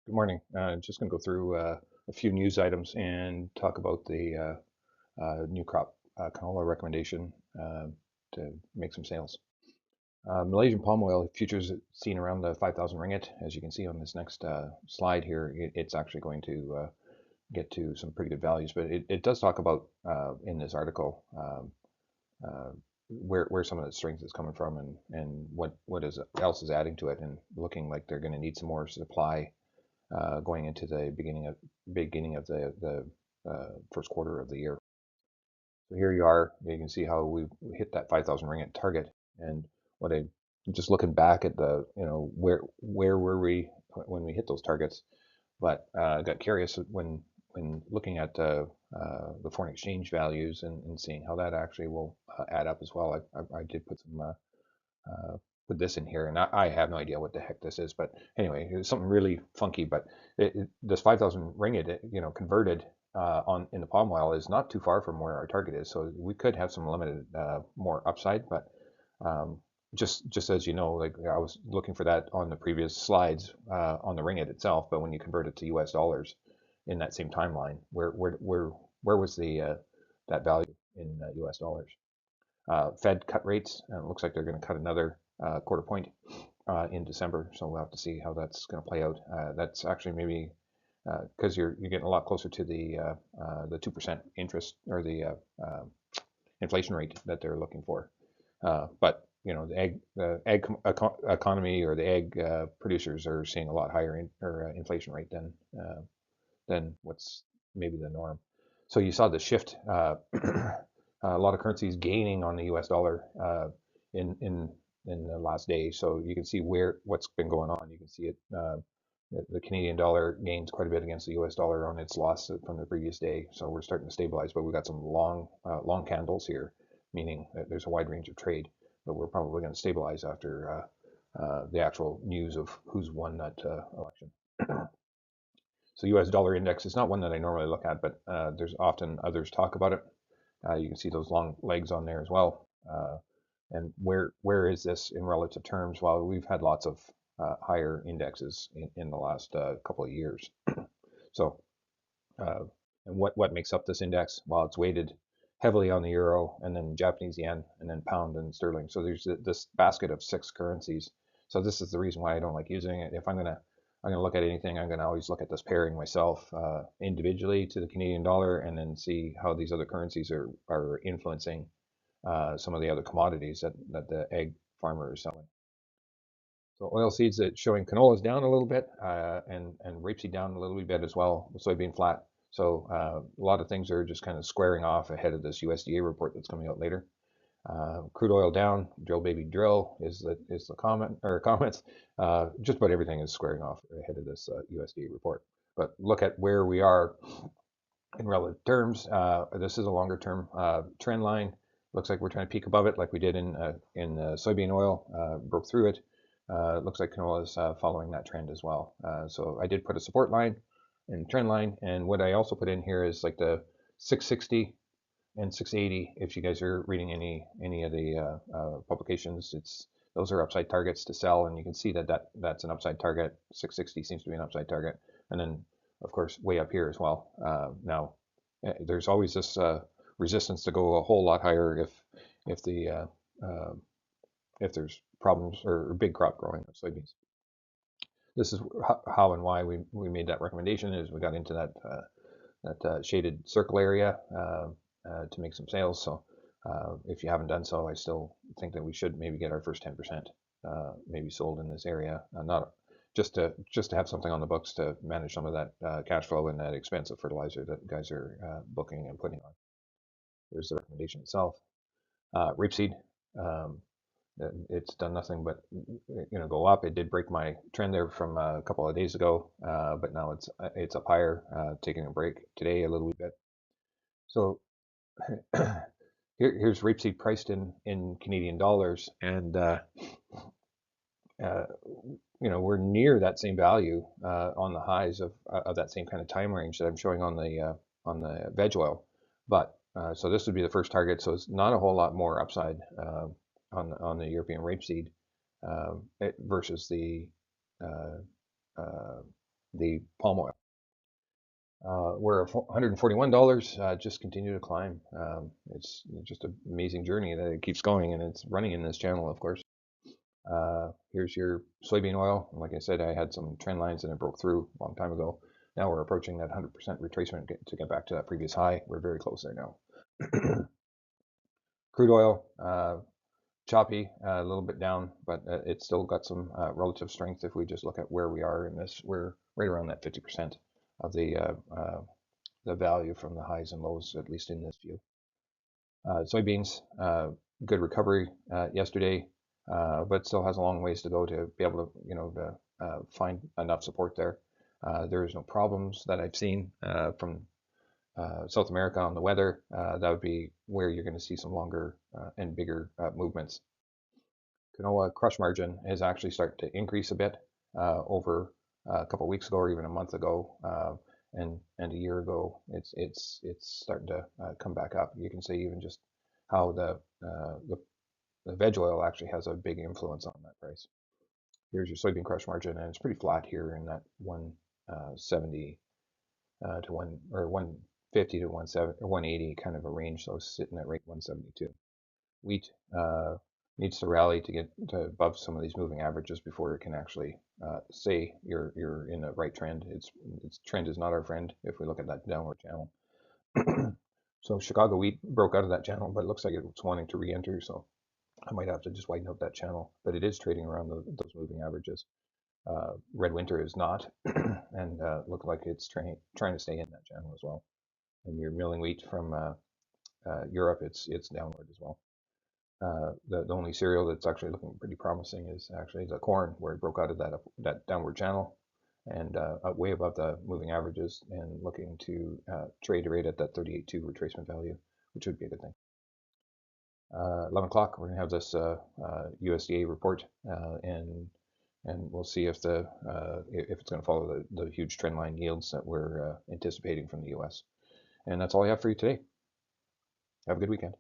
Good morning. Just going to go through a few news items and talk about the new crop canola recommendation to make some sales. Malaysian palm oil futures seen around the 5,000 ringgit. As you can see on this next slide here, it's actually going to get to some pretty good values. But it does talk about in this article uh, where some of the strength is coming from and what else is adding to it, and looking like they're going to need some more supply going into the beginning of the first quarter of the year. So here you are. You can see how we hit that 5,000 ringgit target. And what I just looking back at the where were we when we hit those targets? But I got curious when looking at the foreign exchange values and seeing how that actually will add up as well. I did uh, put this in here, and I have no idea what the heck this is. But anyway, it was something really funky. But this 5,000 ringgit, converted on in the palm oil is not too far from where our target is. So we could have some limited more upside. But um, just as you know, like I was looking for that on the previous slides on the ringgit itself. But when you convert it to U.S. dollars in that same timeline, where was the that value in U.S. dollars? Fed cut rates, and it looks like they're going to cut another quarter point in December. So we'll have to see how that's going to play out. That's actually maybe because you're getting a lot closer to the 2% interest or the inflation rate that they're looking for. But the ag economy or the ag producers are seeing a lot higher inflation rate than what's maybe the norm. So you saw the shift. A lot of currencies gaining on the U.S. dollar in in in the last day. So you can see what's been going on. You can see it. The Canadian dollar gains quite a bit against the U.S. dollar on its loss from the previous day. So we're starting to stabilize, but we've got some long candles here, meaning that there's a wide range of trade. But we're probably going to stabilize after the actual news of who's won that election. So U.S. dollar index is not one that I normally look at, but there's often others talk about it. You can see those long legs on there as well. And where is this in relative terms? Well, we've had lots of higher indexes in the last couple of years. So, uh, and what makes up this index? Well, it's weighted heavily on the euro, and then Japanese yen, and then pound and sterling. So there's this basket of six currencies. So this is the reason why I don't like using it. If I'm gonna look at anything, I'm gonna always look at this pairing myself individually to the Canadian dollar, and then see how these other currencies are influencing some of the other commodities that the egg farmer is selling. So oil seeds that showing canola is down a little bit, and rapeseed down a little bit as well. Soybean flat. So a lot of things are just kind of squaring off ahead of this USDA report that's coming out later. Crude oil down, drill baby drill is the comment or comments. Just about everything is squaring off ahead of this USDA report. But look at where we are in relative terms. This is a longer term trend line. Looks like we're trying to peak above it, like we did in soybean oil. Broke through it. Looks like canola is following that trend as well. So I did put a support line and trend line, and what I also put in here is like the 660 and 680. If you guys are reading any of the publications, those are upside targets to sell, and you can see that's an upside target. 660 seems to be an upside target, and then of course way up here as well. Now there's always this resistance to go a whole lot higher if the if there's problems or big crop growing of soybeans. This is how and why we made that recommendation. Is we got into that shaded circle area to make some sales. So if you haven't done so, I still think that we should maybe get our first 10% maybe sold in this area. Not just to have something on the books to manage some of that cash flow and that expensive fertilizer that guys are booking and putting on. There's the recommendation itself. Rapeseed. Um, it's done nothing but go up. It did break my trend there from a couple of days ago, but now it's up higher, taking a break today a little bit. So here's rapeseed priced in Canadian dollars, and uh, we're near that same value on the highs of that same kind of time range that I'm showing on the veg oil. But so this would be the first target. So it's not a whole lot more upside on the European rapeseed versus the uh, uh, the palm oil. We're at $141, just continue to climb. It's just an amazing journey that it keeps going, and it's running in this channel, of course. Here's your soybean oil. And like I said, I had some trend lines and it broke through a long time ago. Now we're approaching that 100% retracement to get back to that previous high. We're very close there now. Crude oil, choppy, a little bit down, but it's still got some relative strength. If we just look at where we are in this, we're right around that 50% of the value from the highs and lows, at least in this view. Soybeans, good recovery yesterday, but still has a long ways to go to be able to, find enough support there. There is no problems that I've seen from South America on the weather. That would be where you're going to see some longer and bigger movements. Canola crush margin has actually started to increase a bit over a couple of weeks ago or even a month ago. And a year ago, it's starting to come back up. You can see even just how the veg oil actually has a big influence on that price. Here's your soybean crush margin, and it's pretty flat here in that 170 to 150 to 170 or 180 kind of a range. So sitting at rate 172. Wheat needs to rally to get to above some of these moving averages before it can actually say you're in the right trend. Its trend is not our friend if we look at that downward channel. So Chicago wheat broke out of that channel, but it looks like it's wanting to re-enter. So I might have to just widen out that channel, but it is trading around those moving averages. Red winter is not, and look like it's trying to stay in that channel as well. And your milling wheat from Europe, it's downward as well. The only cereal that's actually looking pretty promising is actually the corn, where it broke out of that downward channel and way above the moving averages and looking to trade rate at that 38.2 retracement value, which would be a good thing. 11 o'clock, we're going to have this USDA report, and we'll see if it's going to follow the huge trend line yields that we're anticipating from the U.S. And that's all I have for you today. Have a good weekend.